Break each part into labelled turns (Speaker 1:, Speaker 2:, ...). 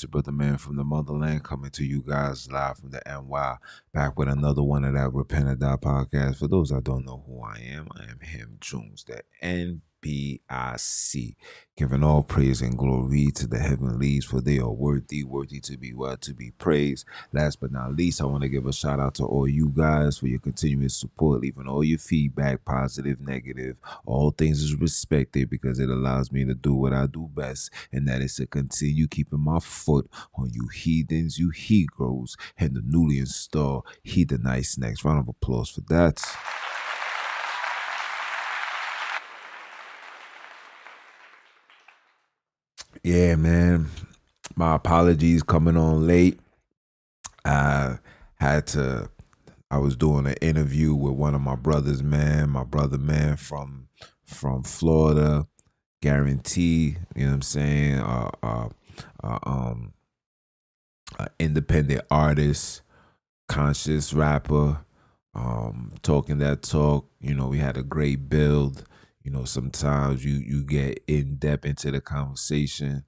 Speaker 1: It's your brother man from the motherland coming to you guys live from the NY, back with another one of that Repent or Die podcast. For those that don't know who I am him, Junns the NBIC, giving all praise and glory to the heavenlies, for they are worthy to be what to be praised. Last but not least, I want to give a shout out to all you guys for your continuous support, leaving all your feedback, positive, negative. All things is respected because it allows me to do what I do best, and that is to continue keeping my foot on you heathens, you Hebrews, and the newly installed heathenites next. Round of applause for that. Yeah, man. My apologies coming on late. I was doing an interview with one of my brothers, man. My brother, man, from Florida. Guarantee, you know what I'm saying? Independent artist, conscious rapper, talking that talk. You know, we had a great build. You know, sometimes you get in depth into the conversation,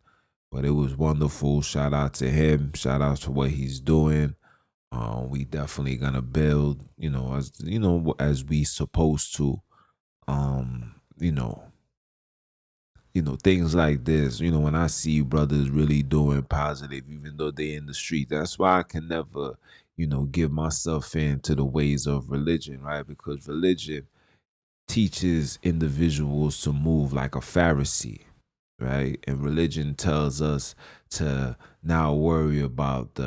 Speaker 1: but it was wonderful. Shout out to him. Shout out to what he's doing. We definitely gonna build, as we supposed to. Things like this. When I see brothers really doing positive, even though they in the street, that's why I can never, give myself into the ways of religion, right? Because religion teaches individuals to move like a Pharisee, right? And religion tells us to not worry about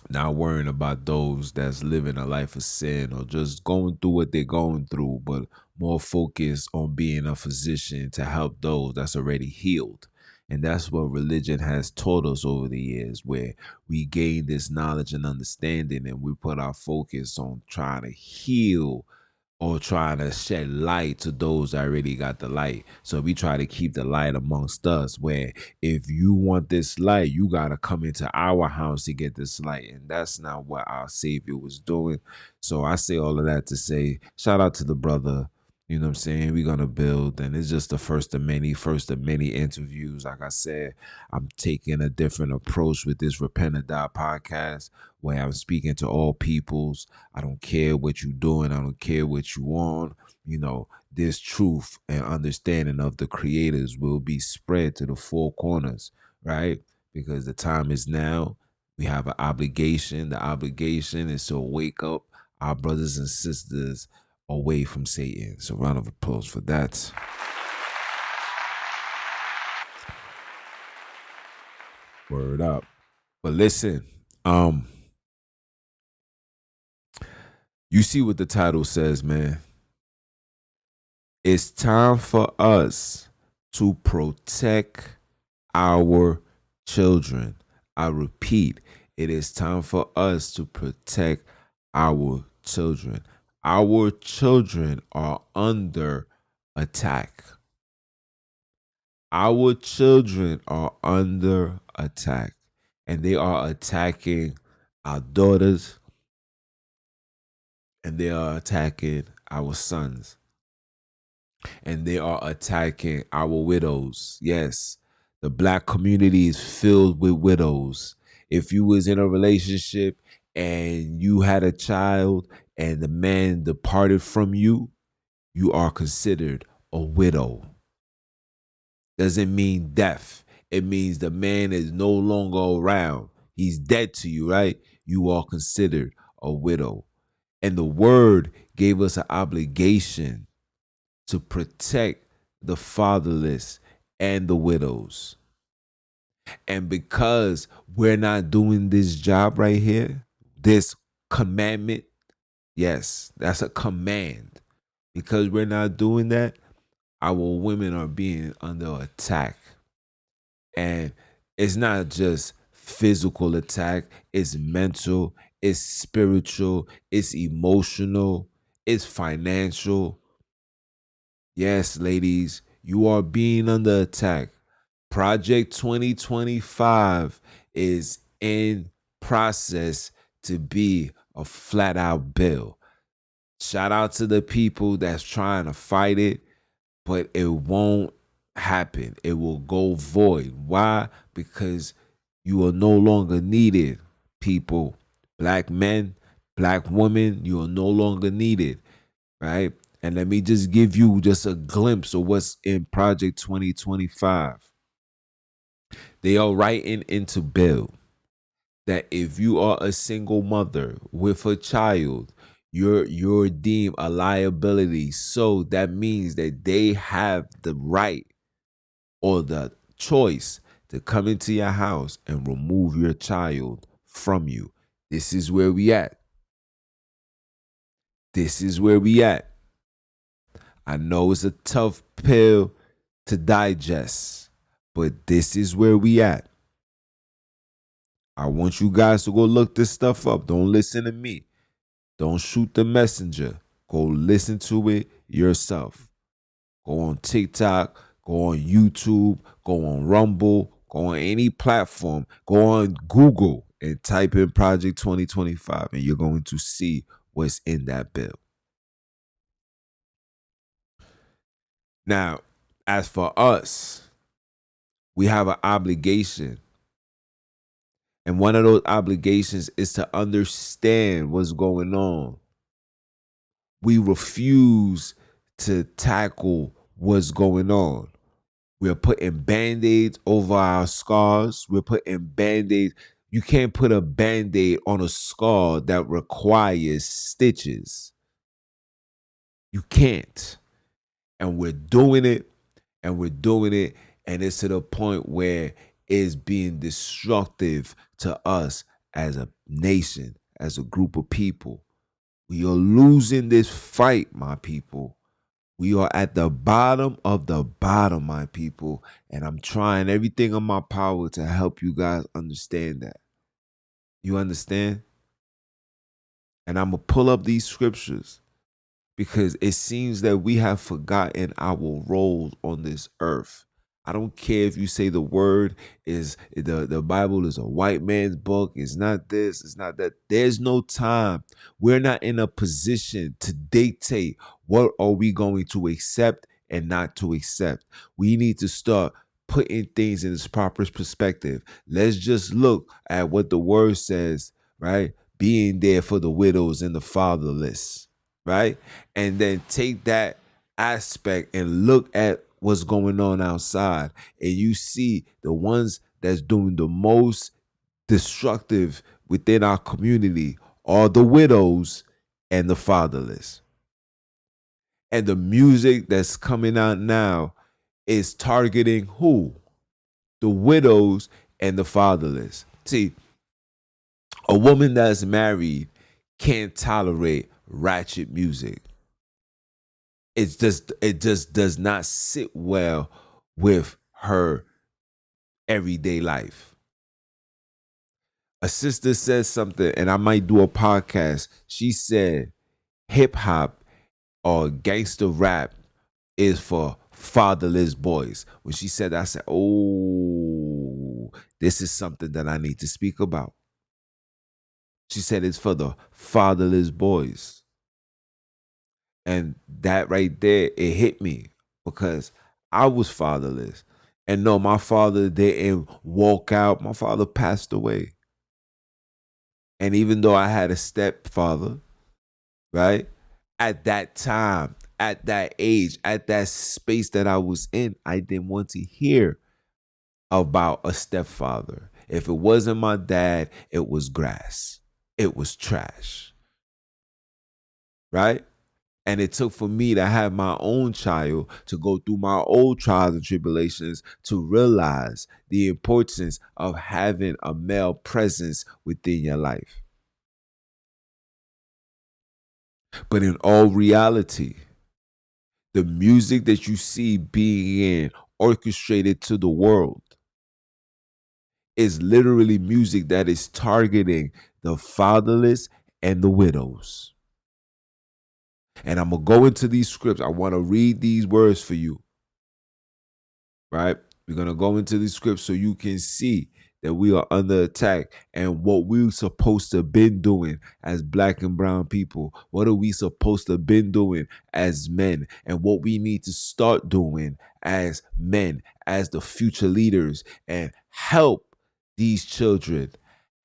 Speaker 1: not worrying about those that's living a life of sin or just going through what they're going through, but more focused on being a physician to help those that's already healed. And that's what religion has taught us over the years, where we gain this knowledge and understanding and we put our focus on trying to heal or trying to shed light to those that already got the light. So we try to keep the light amongst us, where if you want this light, you got to come into our house to get this light. And that's not what our Savior was doing. So I say all of that to say, shout out to the brother. You know what I'm saying? We're going to build. And it's just the first of many interviews. Like I said, I'm taking a different approach with this Repent or Die podcast, where I'm speaking to all peoples. I don't care what you're doing. I don't care what you want. This truth and understanding of the creators will be spread to the four corners, right? Because the time is now. We have an obligation. The obligation is to wake up our brothers and sisters away from Satan. So round of applause for that. Word up. But listen, you see what the title says, man. It's time for us to protect our children. I repeat, it is time for us to protect our children. Our children are under attack. Our children are under attack. And they are attacking our daughters. And they are attacking our sons. And they are attacking our widows. Yes, the black community is filled with widows. If you was in a relationship and you had a child and the man departed from you, you are considered a widow. Doesn't mean death. It means the man is no longer around. He's dead to you, right? You are considered a widow. And the word gave us an obligation to protect the fatherless and the widows. And because we're not doing this job right here, this commandment, yes, that's a command. Because we're not doing that, our women are being under attack. And it's not just physical attack, it's mental, it's spiritual, it's emotional, it's financial. Yes, ladies, you are being under attack. Project 2025 is in process to be a flat out bill. Shout out to the people that's trying to fight it, but it won't happen. It will go void. Why? Because you are no longer needed, people. Black men, black women, you are no longer needed, right? And let me just give you just a glimpse of what's in Project 2025. They are writing into bill that if you are a single mother with a child, you're deemed a liability. So that means that they have the right or the choice to come into your house and remove your child from you. This is where we at. This is where we at. I know it's a tough pill to digest, but this is where we at. I want you guys to go look this stuff up. Don't listen to me. Don't shoot the messenger. Go listen to it yourself. Go on TikTok, go on YouTube, go on Rumble, go on any platform, go on Google and type in Project 2025 and you're going to see what's in that bill. Now, as for us, we have an obligation. And one of those obligations is to understand what's going on. We refuse to tackle what's going on. We're putting band-aids over our scars. We're putting band-aids. You can't put a band-aid on a scar that requires stitches. You can't. And we're doing it, and we're doing it, and it's to the point where it's being destructive to us as a nation, as a group of people. We are losing this fight, my people. We are at the bottom of the bottom, my people. And I'm trying everything in my power to help you guys understand that. You understand? And I'm going to pull up these scriptures because it seems that we have forgotten our roles on this earth. I don't care if you say the word is the Bible is a white man's book. It's not this, it's not that. There's no time. We're not in a position to dictate what are we going to accept and not to accept. We need to start putting things in its proper perspective. Let's just look at what the word says, right? Being there for the widows and the fatherless, right? And then take that aspect and look at what's going on outside, and you see the ones that's doing the most destructive within our community are the widows and the fatherless. And the music that's coming out now is targeting who? The widows and the fatherless. See, a woman that's married can't tolerate ratchet music. It just does not sit well with her everyday life. A sister said something, and I might do a podcast. She said hip hop or gangster rap is for fatherless boys. When she said that, I said, oh, this is something that I need to speak about. She said it's for the fatherless boys. And that right there, it hit me because I was fatherless. And no, my father didn't walk out. My father passed away. And even though I had a stepfather, right, at that time, at that age, at that space that I was in, I didn't want to hear about a stepfather. If it wasn't my dad, it was grass. It was trash. Right? And it took for me to have my own child to go through my own trials and tribulations to realize the importance of having a male presence within your life. But in all reality, the music that you see being orchestrated to the world is literally music that is targeting the fatherless and the widows. And I'm going to go into these scripts. I want to read these words for you. Right? We're going to go into these scripts so you can see that we are under attack, and what we're supposed to been doing as black and brown people. What are we supposed to been doing as men, and what we need to start doing as men, as the future leaders, and help these children,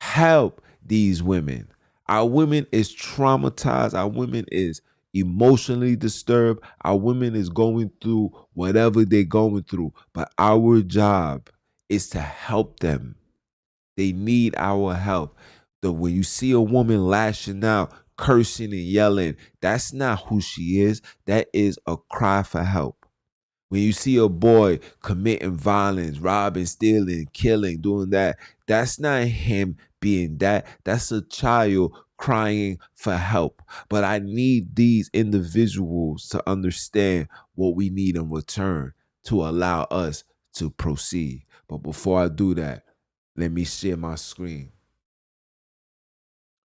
Speaker 1: help these women. Our women is traumatized. Our women is emotionally disturbed. Our women is going through whatever they're going through. But our job is to help them. They need our help. When you see a woman lashing out, cursing and yelling, that's not who she is. That is a cry for help. When you see a boy committing violence, robbing, stealing, killing, doing that, that's not him being that. That's a child crying for help. But I need these individuals to understand what we need in return to allow us to proceed. But before I do that, let me share my screen.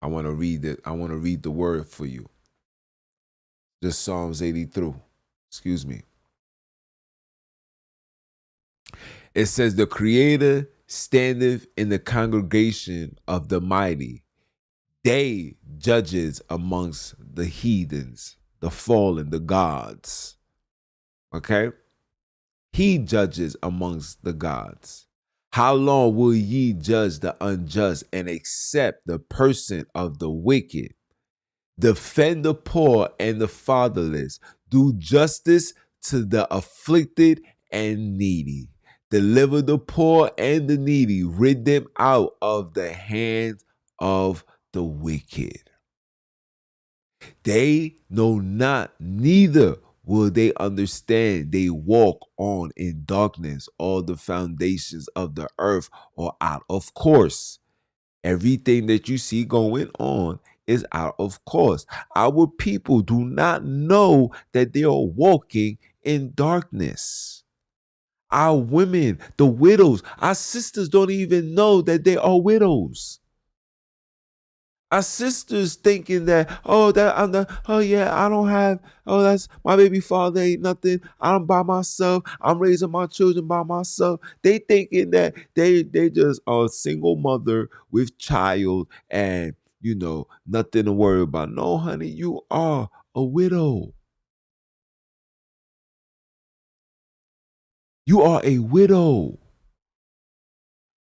Speaker 1: I want to read it. I want to read the word for you. Just Psalms 83. Excuse me. It says, the Creator standeth in the congregation of the mighty. They judges amongst the heathens, the fallen, the gods. Okay? He judges amongst the gods. How long will ye judge the unjust and accept the person of the wicked? Defend the poor and the fatherless. Do justice to the afflicted and needy. Deliver the poor and the needy. Rid them out of the hands of the wicked. They know not, neither will they understand. They walk on in darkness. All the foundations of the earth are out of course. Everything that you see going on is out of course. Our people do not know that they are walking in darkness. Our women, the widows, our sisters don't even know that they are widows. Our sisters thinking that, oh, that I'm the, oh yeah, I don't have, oh, that's my baby father ain't nothing. I'm by myself. I'm raising my children by myself. They thinking that they just a single mother with child and nothing to worry about. No, honey, you are a widow. You are a widow.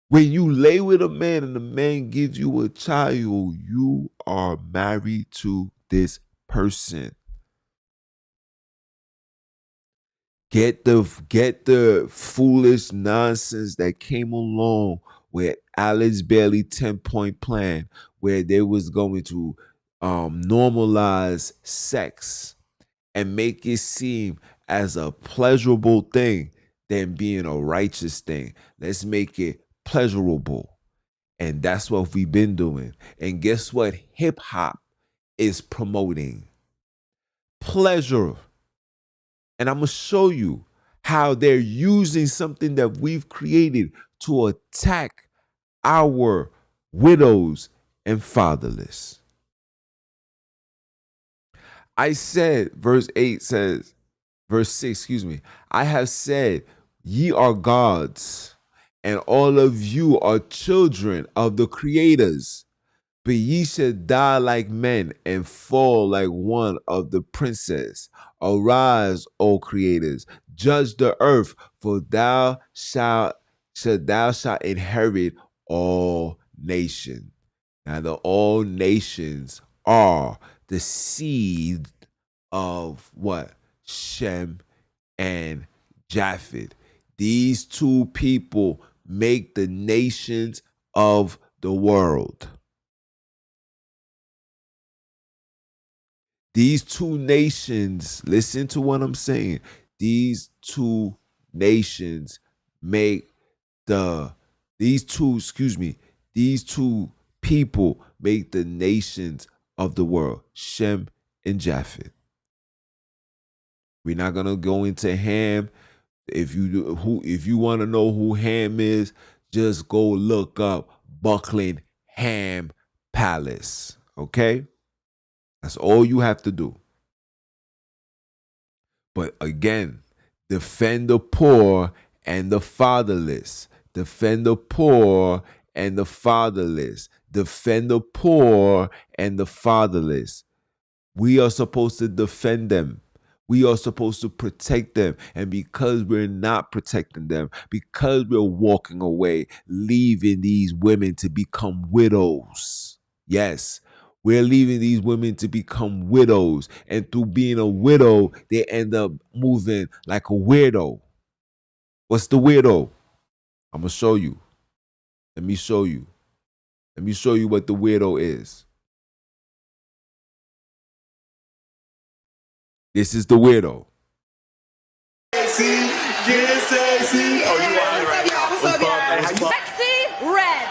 Speaker 1: When you lay with a man and the man gives you a child, you are married to this person. Get the foolish nonsense that came along with Alice Bailey 10-point plan, where they was going to normalize sex and make it seem as a pleasurable thing than being a righteous thing. Let's make it pleasurable. And that's what we've been doing. And guess what? Hip hop is promoting pleasure. And I'm going to show you how they're using something that we've created to attack our widows and fatherless. I said, verse 6, excuse me. I have said, ye are gods, and all of you are children of the creators. But ye shall die like men and fall like one of the princes. Arise, O creators, judge the earth, for thou shalt inherit all nations. Now the all nations are the seed of what? Shem and Japheth. These two people make the nations of the world. These two nations, listen to what I'm saying. These two nations make these two people make the nations of the world, Shem and Japheth. We're not gonna go into Ham. If you want to know who Ham is, just go look up Buckland Ham Palace. Okay? That's all you have to do. But again, defend the poor and the fatherless. Defend the poor and the fatherless. Defend the poor and the fatherless. We are supposed to defend them. We are supposed to protect them. And because we're not protecting them, because we're walking away, leaving these women to become widows. Yes, we're leaving these women to become widows. And through being a widow, they end up moving like a weirdo. What's the weirdo? I'm going to show you. Let me show you. Let me show you what the weirdo is. This is the weirdo.
Speaker 2: Sexy, get sexy. Oh, you on it right now. What's up?
Speaker 3: Sexy red.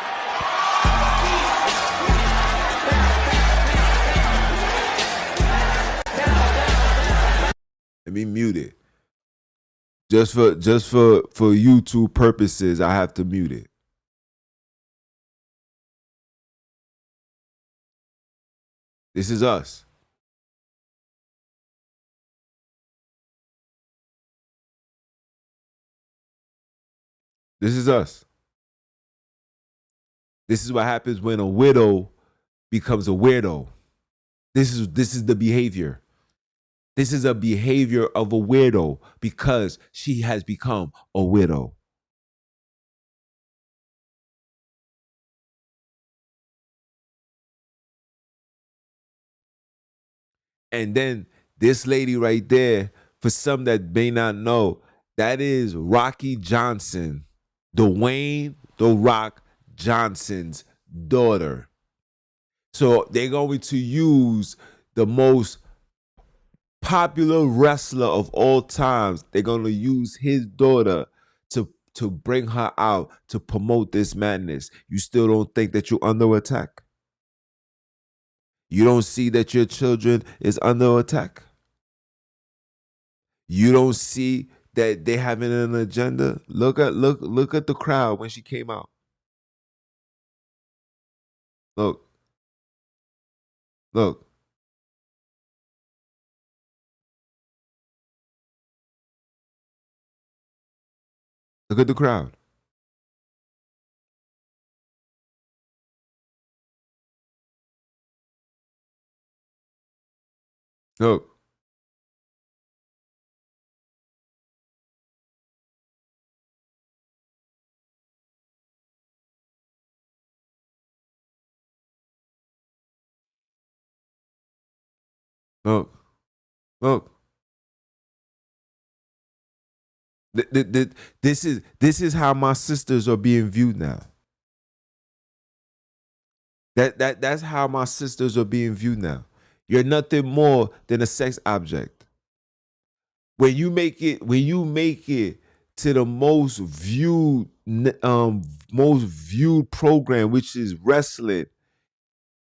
Speaker 1: Let me mute it. Just for YouTube purposes, I have to mute it. This is us. This is us. This is what happens when a widow becomes a weirdo. This is the behavior. This is a behavior of a weirdo because she has become a widow. And then this lady right there, for some that may not know, that is Rocky Johnson, Dwayne The Rock Johnson's daughter. So they're going to use the most popular wrestler of all times. They're going to use his daughter to bring her out to promote this madness. You still don't think that you're under attack? You don't see that your children is under attack? You don't see that they having an agenda? Look at the crowd when she came out. Look. Look. Look at the crowd. Look. Look. Look. This is how my sisters are being viewed now. That's how my sisters are being viewed now. You're nothing more than a sex object. When you make it to the most viewed program, which is wrestling,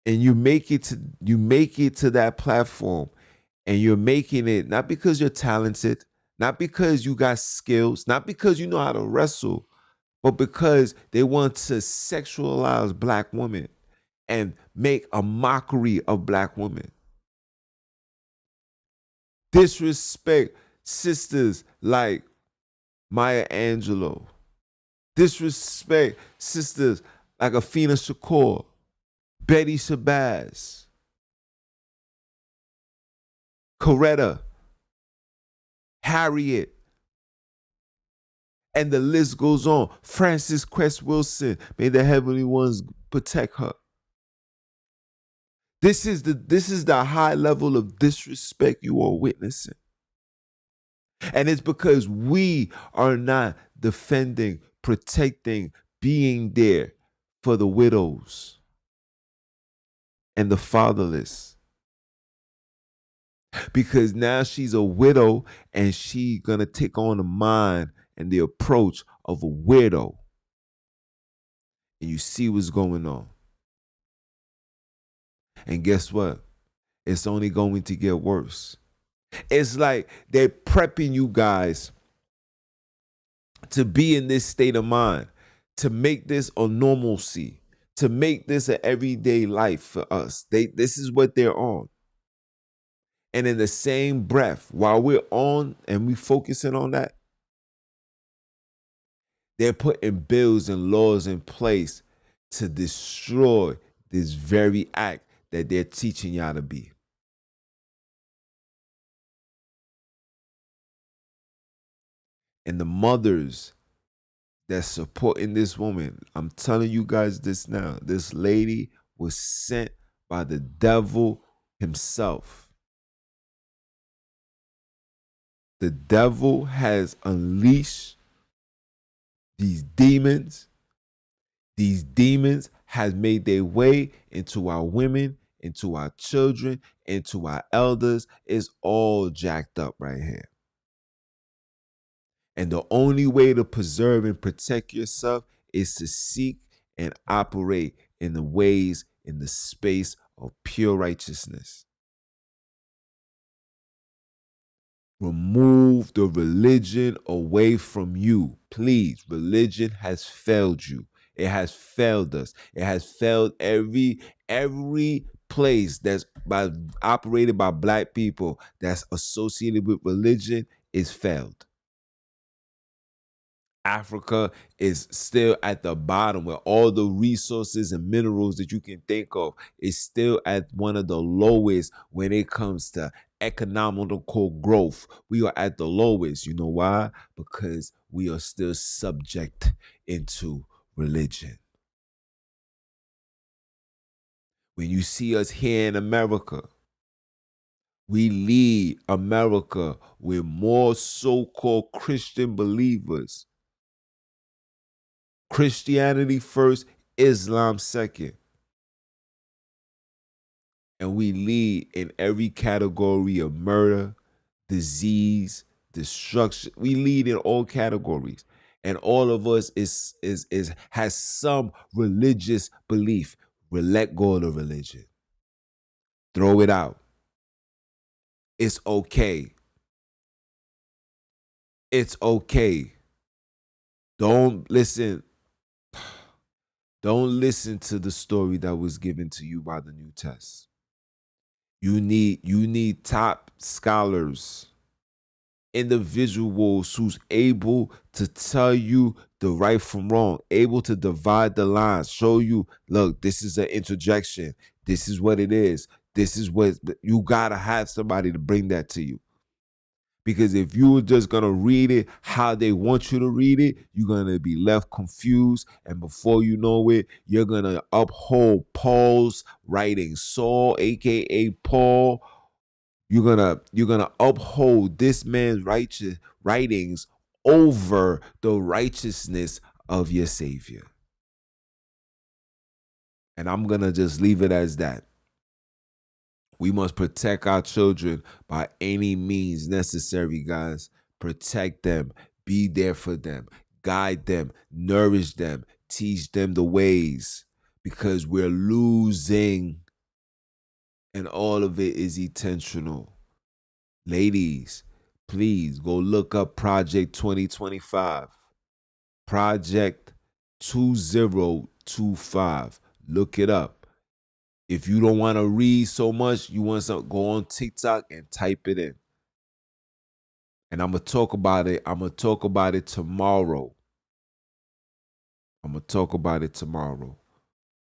Speaker 1: and you make it to that platform, and you're making it not because you're talented, not because you got skills, not because you know how to wrestle, but because they want to sexualize black women and make a mockery of black women. Disrespect sisters like Maya Angelou. Disrespect sisters like Afina Shakur, Betty Shabazz, Coretta, Harriet, and the list goes on. Frances Cress Wilson, may the heavenly ones protect her. This is the high level of disrespect you are witnessing. And it's because we are not defending, protecting, being there for the widows and the fatherless. Because now she's a widow and she's going to take on the mind and the approach of a widow. And you see what's going on. And guess what? It's only going to get worse. It's like they're prepping you guys to be in this state of mind, to make this a normalcy, to make this an everyday life for us. This is what they're on. And in the same breath, while we're on and we focusing on that, They're putting bills and laws in place to destroy this very act that they're teaching y'all to be. And the mothers that's supporting this woman, I'm telling you guys this now, this lady was sent by the devil himself. The devil has unleashed these demons. These demons has made their way into our women, into our children, into our elders. It's all jacked up right here. And the only way to preserve and protect yourself is to seek and operate in the ways, in the space of pure righteousness. Remove the religion away from you. Please, religion has failed you. It has failed us. It has failed every place that's operated by black people that's associated with religion is failed. Africa is still at the bottom where all the resources and minerals that you can think of is still at one of the lowest when it comes to economical growth. We are at the lowest. You know why? Because we are still subject into religion. When you see us here in America, we lead America with more so-called Christian believers. Christianity first, Islam second. And we lead in every category of murder, disease, destruction. We lead in all categories. And all of us has some religious belief. We'll let go of the religion. Throw it out. It's okay. It's okay. Don't listen. Don't listen to the story that was given to you by the New Test. You need top scholars, individuals who's able to tell you the right from wrong, able to divide the lines, show you, look, this is an interjection. This is what it is. This is what you gotta have somebody to bring that to you. Because if you're just going to read it how they want you to read it, you're going to be left confused. And before you know it, you're going to uphold Paul's writings. Saul, a.k.a. Paul, you're gonna uphold this man's righteous writings over the righteousness of your Savior. And I'm going to just leave it as that. We must protect our children by any means necessary, guys. Protect them. Be there for them. Guide them. Nourish them. Teach them the ways. Because we're losing. And all of it is intentional. Ladies, please go look up Project 2025. Project 2025. Look it up. If you don't want to read so much, you want something, go on TikTok and type it in. And I'm going to talk about it. I'm going to talk about it tomorrow.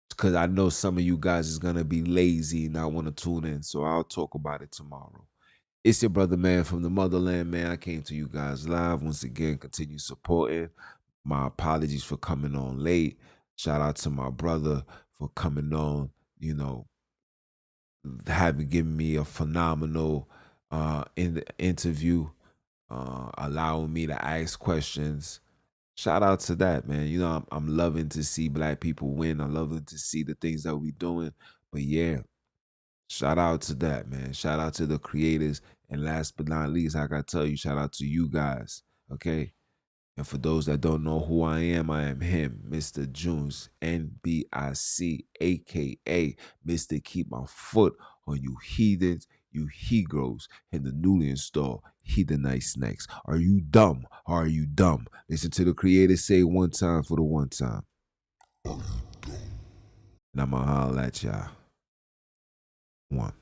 Speaker 1: Because I know some of you guys is going to be lazy and not want to tune in. So I'll talk about it tomorrow. It's your brother, man, from the motherland, man. I came to you guys live. Once again, continue supporting. My apologies for coming on late. Shout out to my brother for coming on, having given me a phenomenal interview, allowing me to ask questions. Shout out to that, man. I'm loving to see black people win. I'm loving to see the things that we doing. But yeah, shout out to that, man. Shout out to the creators. And last but not least, I gotta tell you, shout out to you guys. Okay. And for those that don't know who I am him, Mr. Junns NBIC, aka Mr. Keep My Foot on You Heathens, You He-Gros, and the newly installed Heathenite Snacks. Are you dumb? Or are you dumb? Listen to the creators say one time for the one time. And I'ma holler at y'all. One.